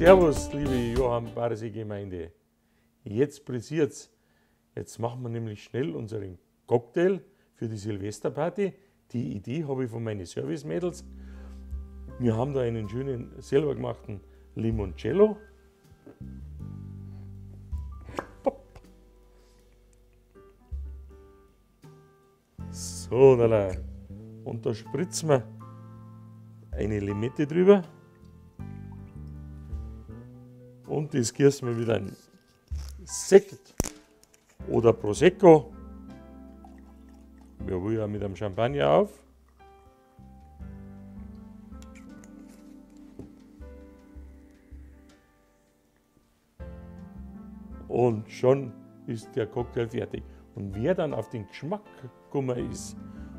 Servus, liebe Johann-Barsee-Gemeinde. Jetzt pressiert's. Jetzt machen wir nämlich schnell unseren Cocktail für die Silvesterparty. Die Idee habe ich von meinen Service-Mädels. Wir haben da einen schönen, selber gemachten Limoncello. So, und da spritzen wir eine Limette drüber. Und das gießen wir wieder in Sekt oder Prosecco. Wir wollen ja mit einem Champagner auf. Und schon ist der Cocktail fertig. Und wer dann auf den Geschmack gekommen ist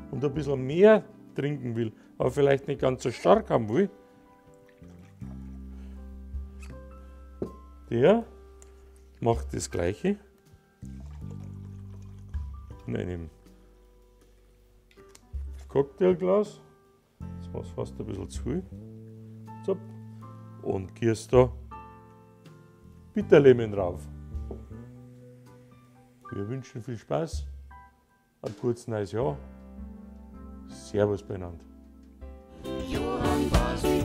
und ein bisschen mehr trinken will, aber vielleicht nicht ganz so stark haben will, der macht das Gleiche in einem Cocktailglas. Das war fast ein bisschen zu viel. So. Und gießt da Bitterlemon drauf. Wir wünschen viel Spaß, ein kurzes neues Jahr. Servus beieinander. Johann Barsee